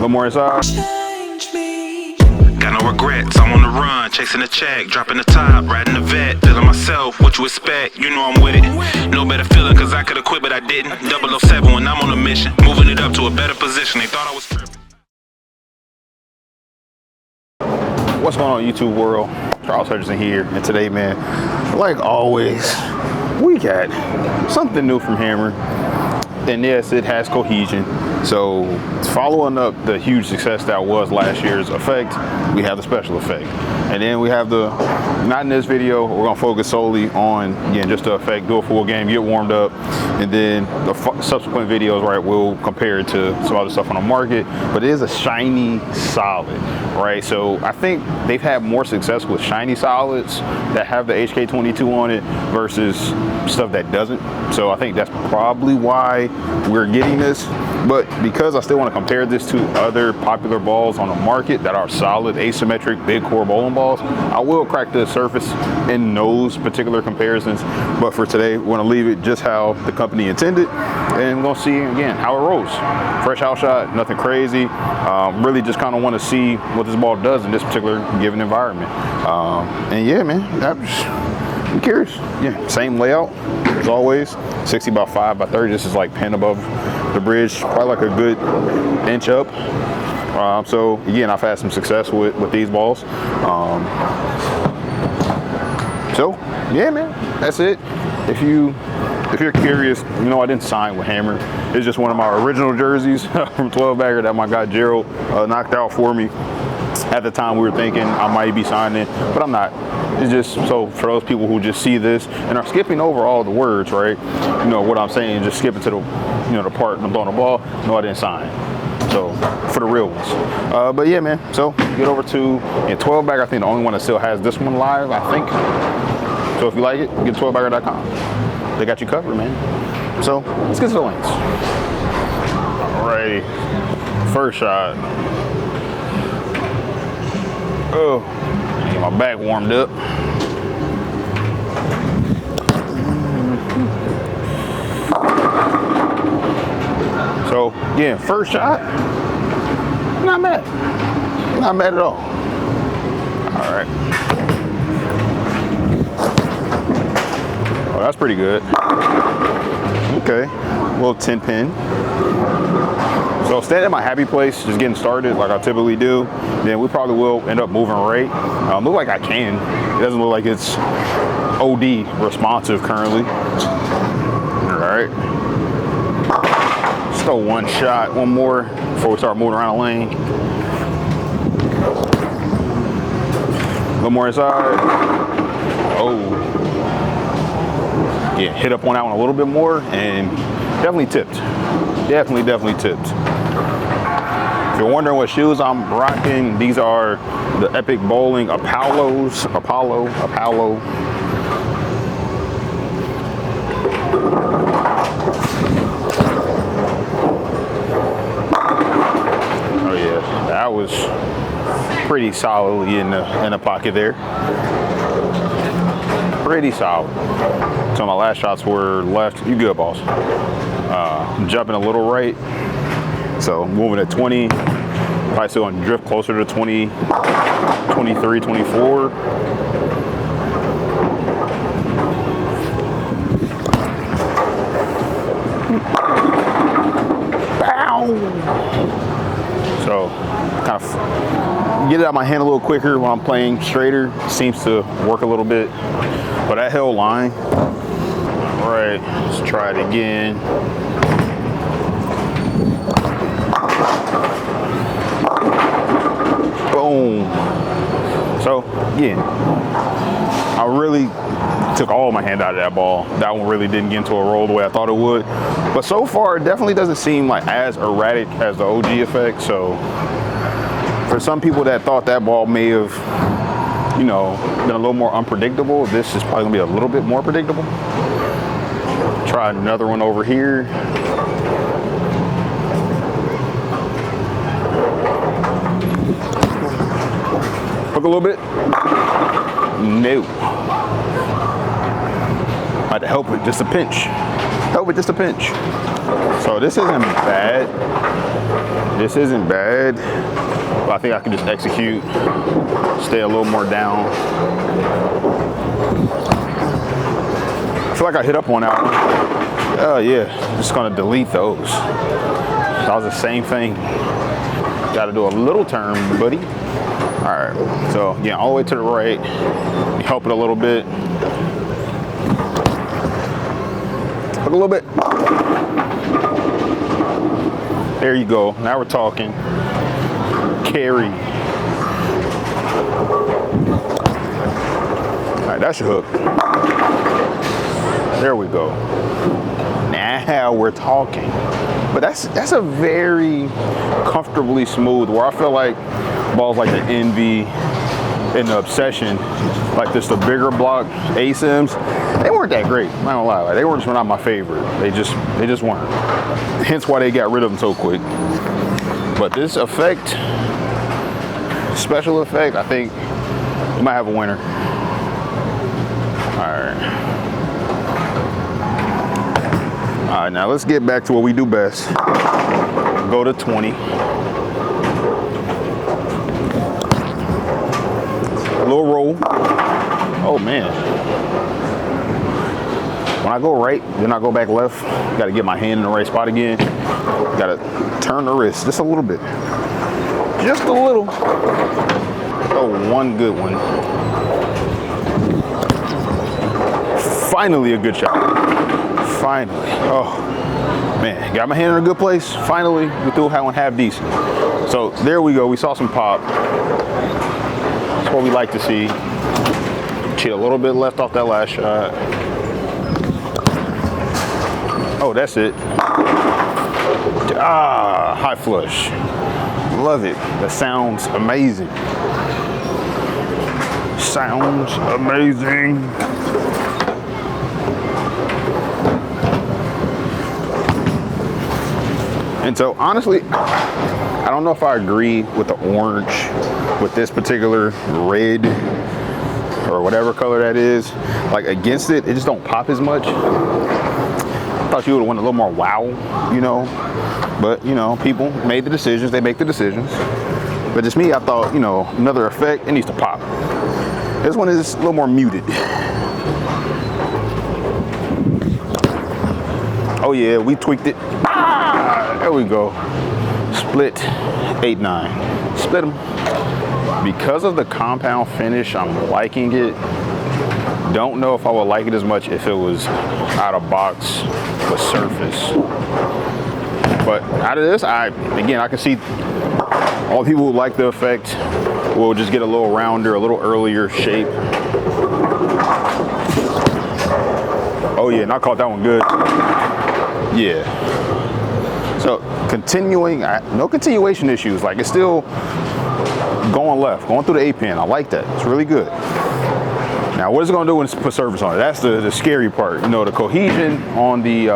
little more inside. Got no regrets, I'm on the run, chasing the check, dropping the top, riding the vet, feeling myself, what you expect, you know I'm with it. No better feeling cause I could've quit but I didn't. 007 when I'm on a mission, moving it up to a better position, they thought I was tripping. What's going on YouTube world? Charles Hutchinson here, and today, man, like always, we got something new from Hammer. And yes, it has cohesion. So following up the huge success that was last year's effect, we have the special effect. And then we have the, not in this video, we're gonna focus solely on, again, just the effect, do a full game, get warmed up. And then the subsequent videos, right, we'll compare it to some other stuff on the market. But it is a shiny solid, right? So I think they've had more success with shiny solids that have the HK22 on it versus stuff that doesn't. So I think that's probably why we're getting this. But because I still want to compare this to other popular balls on the market that are solid, asymmetric, big core bowling balls, I will crack the surface in those particular comparisons. But for today, we're going to leave it just how the company intended. And we're going to see, again, how it rolls. Fresh house shot, nothing crazy. Really just kind of want to see what this ball does in this particular given environment. And yeah, man, I'm curious. Yeah, same layout as always. 60 by 5 by 30. This is like pin above the bridge, probably like a good inch up. So again, I've had some success with these balls. So yeah, man, that's it. If you're curious, you know, I didn't sign with Hammer. It's just one of my original jerseys from 12 bagger that my guy Gerald knocked out for me. At the time, we were thinking I might be signing, but I'm not. It's just so for those people who just see this and are skipping over all the words, right? You know what I'm saying? Just skipping to the, you know, the part I'm throwing the ball. No, I didn't sign. So for the real ones. But yeah, man. So get over to 12 bagger. I think the only one that still has this one live, I think. So if you like it, get 12bagger.com. They got you covered, man. So let's get to the links. Alrighty, first shot. Oh, get my back warmed up. So, yeah, first shot, not bad. Not bad at all. All right. Oh, that's pretty good. Okay, a little 10 pin. So staying at my happy place, just getting started like I typically do, then we probably will end up moving right. Look like I can. It doesn't look like it's OD responsive currently. All right. Just throw one shot, one more before we start moving around the lane. A little more inside. Oh. Yeah, hit up on that one a little bit more and definitely tipped. Definitely tipped. If you're wondering what shoes I'm rocking, these are the Epic Bowling Apollo. Oh yeah, that was pretty solidly in the pocket there. Pretty solid. So my last shots were left. You good, boss? Jumping a little right. So moving at 20, probably still gonna drift closer to 20, 23, 24. Bow! So kind of get it out of my hand a little quicker when I'm playing straighter. Seems to work a little bit, but that held line. All right, let's try it again. Boom. So, yeah, I really took all my hand out of that ball. That one really didn't get into a roll the way I thought it would. But so far, it definitely doesn't seem like as erratic as the OG effect. So, for some people that thought that ball may have, you know, been a little more unpredictable, this is probably gonna be a little bit more predictable. Try another one over here. Hook a little bit. No. I had to help it, just a pinch. help with just a pinch. So this isn't bad. This isn't bad. But I think I can just execute, stay a little more down. I feel like I hit up one out. Oh yeah, just gonna delete those. That was the same thing. Got to do a little turn, buddy. All right, so yeah, all the way to the right. Help it a little bit. Look a little bit. There you go. Now we're talking. Carry. All right, that's your hook. There we go. Now we're talking. But that's a very comfortably smooth, where I feel like balls like the Envy and the Obsession, like this, the bigger block ASIMs, they weren't that great. I'm not gonna lie, like, they were just not my favorite. They just weren't. Hence why they got rid of them so quick. But this effect, special effect, I think we might have a winner. All right, now let's get back to what we do best. Go to 20. A little roll. Oh man. When I go right, then I go back left. Got to get my hand in the right spot again. Got to turn the wrist just a little bit. Just a little. Oh, one good one. Finally a good shot. Finally. Oh, man. Got my hand in a good place. Finally, we threw one half decent. So there we go. We saw some pop. That's what we like to see. Cheat a little bit left off that last shot. Oh, that's it. Ah, high flush. Love it. That sounds amazing. Sounds amazing. And so honestly, I don't know if I agree with the orange with this particular red or whatever color that is. Like against it, it just don't pop as much. I thought you would have went a little more wow, you know. But, you know, people made the decisions. They make the decisions. But just me, I thought, you know, another effect, it needs to pop. This one is a little more muted. Oh yeah, we tweaked it. Ah, there we go. Split 8-9. Split them. Because of the compound finish, I'm liking it. Don't know if I would like it as much if it was out of box with surface. But out of this, I can see all the people who like the effect will just get a little rounder, a little earlier shape. Oh yeah, and I caught that one good. Yeah. So continuing, no continuation issues. Like it's still going left, going through the 8-pin. I like that. It's really good. Now, what is it going to do when it's put surface on it? That's the scary part. You know, the cohesion on the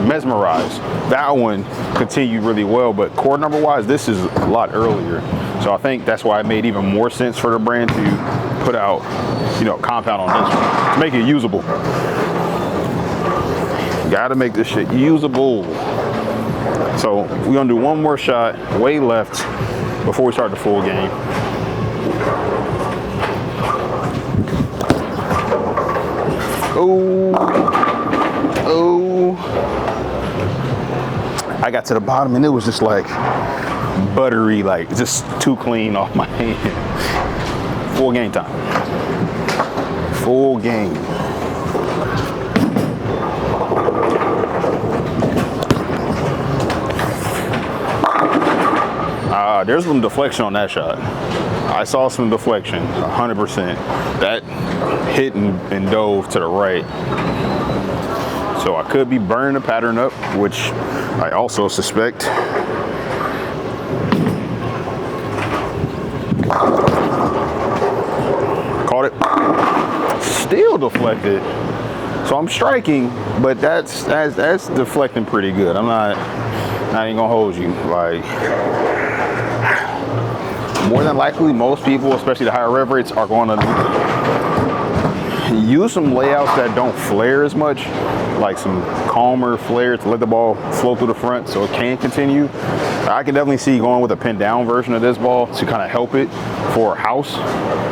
Mesmerize, that one continued really well, but core number wise, this is a lot earlier. So I think that's why it made even more sense for the brand to put out, you know, compound on this one to make it usable. Gotta make this shit usable. So we're gonna do one more shot way left before we start the full game. Oh, I got to the bottom and it was just like buttery, like just too clean off my hand. Full game time. Full game. There's some deflection on that shot. I saw some deflection, 100%. That hit and dove to the right. So I could be burning the pattern up, which I also suspect. Caught it. Still deflected. So I'm striking, but that's deflecting pretty good. I'm not even gonna hold you. Like, more than likely, most people, especially the higher rev rates, are going to use some layouts that don't flare as much, like some calmer flare to let the ball flow through the front so it can continue. I can definitely see going with a pin down version of this ball to kind of help it for a house.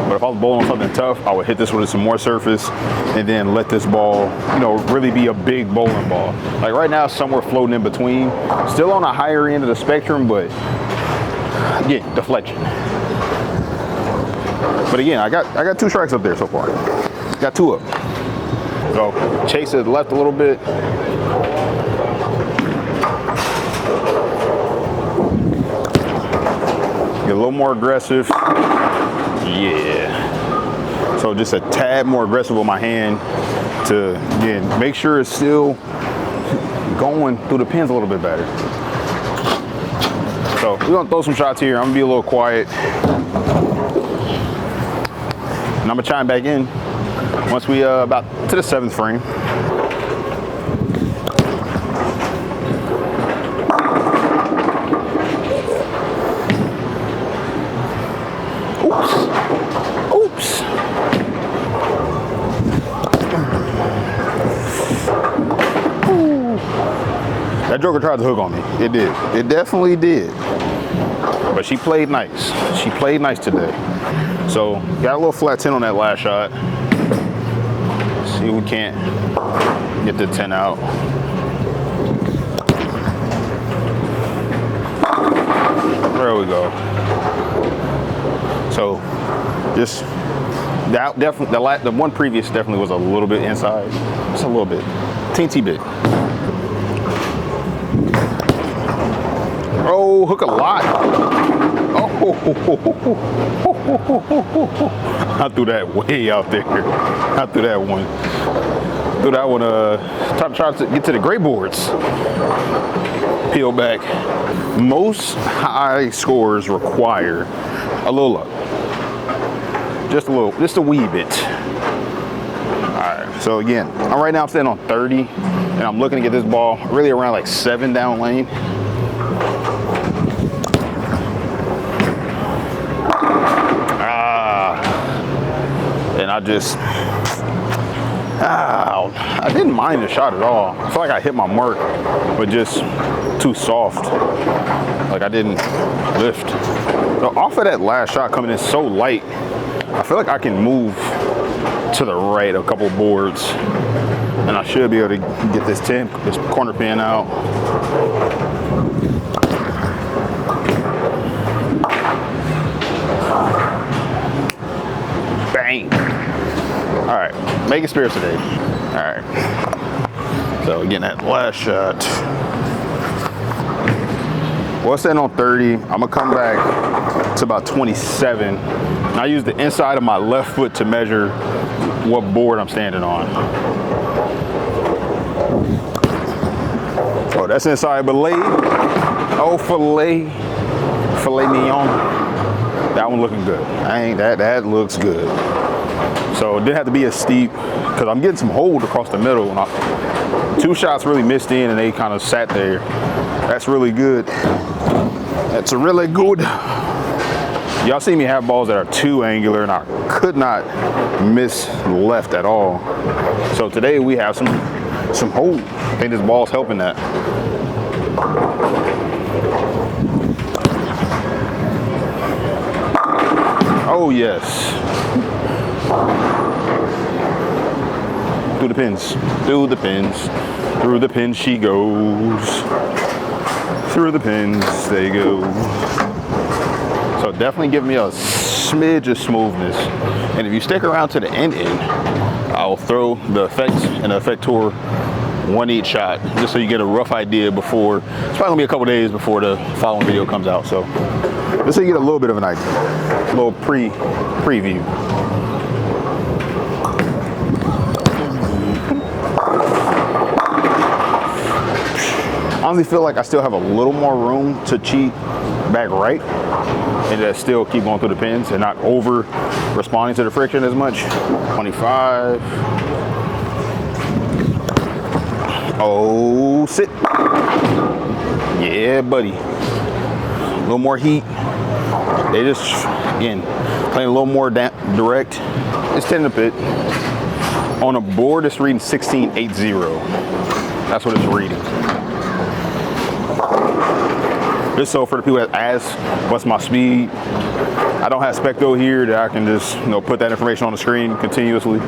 But if I was bowling on something tough, I would hit this with some more surface and then let this ball, you know, really be a big bowling ball. Like right now, somewhere floating in between, still on the higher end of the spectrum, but again, deflection. But again, I got 2 strikes up there so far. Got 2 up. So chase it left a little bit. Get a little more aggressive. Yeah. So just a tad more aggressive with my hand to, again, make sure it's still going through the pins a little bit better. So we're gonna throw some shots here. I'm gonna be a little quiet. And I'm gonna chime back in once we about to the 7th frame. Oops. Ooh. That joker tried to hook on me. It did. It definitely did. But she played nice. She played nice today. So got a little flat 10 on that last shot. See if we can't get the 10 out. There we go. So just that definitely the one previous definitely was a little bit inside. Just a little bit. Teensy bit. Oh, hook a lot. Oh, I threw that way out there. I threw that one. Threw that one. Try to get to the gray boards. Peel back. Most high scores require a little up. Just a wee bit. All right. So again, right now I'm standing on 30, and I'm looking to get this ball really around like 7 down lane. I didn't mind the shot at all. I feel like I hit my mark, but just too soft. Like I didn't lift. So off of that last shot coming in so light, I feel like I can move to the right a couple boards, and I should be able to get this corner pin out. Bang. All right, making spirits today. All right. So again, that last shot. Well, it's on 30. I'm gonna come back to about 27. And I use the inside of my left foot to measure what board I'm standing on. Oh, that's inside Belay. Oh, filet mignon. That one looking good. That looks good. So it didn't have to be as steep because I'm getting some hold across the middle. And 2 shots really missed in and they kind of sat there. That's really good. That's really good. Y'all see me have balls that are too angular and I could not miss left at all. So today we have some hold. I think this ball's helping that. Oh yes. Through the pins, through the pins, through the pins she goes. Through the pins they go. So definitely give me a smidge of smoothness. And if you stick around to the end, I'll throw the effects and the effector one each shot, just so you get a rough idea before. It's probably gonna be a couple days before the following video comes out. So just so you get a little bit of an idea, a little preview. I honestly feel like I still have a little more room to cheat back right and just still keep going through the pins and not over responding to the friction as much. 25. Oh, sit. Yeah, buddy. A little more heat. They just, again, playing a little more direct. It's 10 in the pit. On a board, it's reading 1680. That's what it's reading. Just so for the people that ask, what's my speed? I don't have specto here that I can just, you know, put that information on the screen continuously.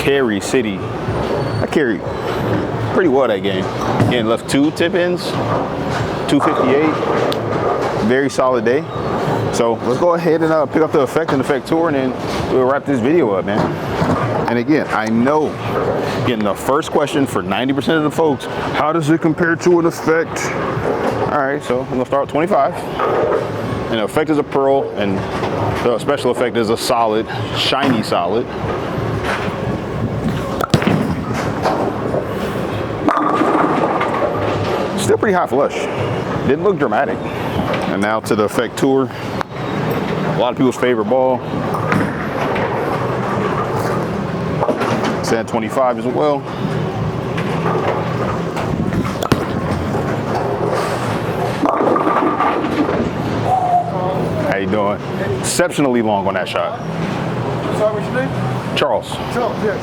Carry City. I carried pretty well that game. Again, left 2 tip-ins, 258. Very solid day. So let's go ahead and pick up the effect and effect tour, and then we'll wrap this video up, man. And again, I know getting the first question for 90% of the folks, how does it compare to an effect? All right, so I'm gonna start with 25. And the effect is a pearl, and the special effect is a solid, shiny solid. Still pretty high flush. Didn't look dramatic. And now to the effect tour. A lot of people's favorite ball. Sand 25 as well. How you doing? Exceptionally long on that shot. Sorry, what's your name? Charles. Charles, yeah.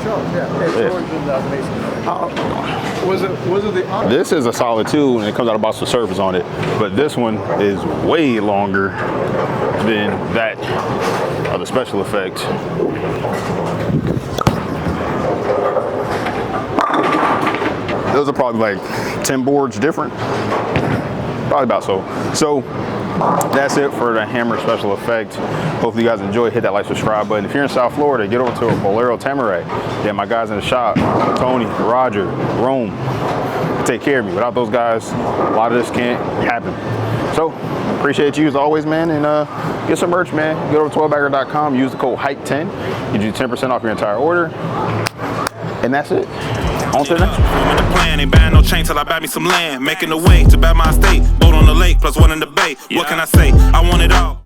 Was it the This is a solid 2, and it comes out about the surface on it. But this one is way longer than that of the special effect. Those are probably like 10 boards different. Probably about so. So that's it for the hammer special effect. Hopefully you guys enjoyed. Hit that like, subscribe button. If you're in South Florida, get over to a Bolero Tamaray. Yeah, my guys in the shop, Tony, Roger, Rome, take care of me. Without those guys, a lot of this can't happen. So appreciate you as always, man, and get some merch, man. Get over to 12bagger.com, use the code HYPE10, get you 10% off your entire order. And that's it. On to the next one. Plan ain't buying no chain till I buy me some land. Making a way to buy my estate. Boat on the lake plus 1 in the bay. What can I say? I want it all.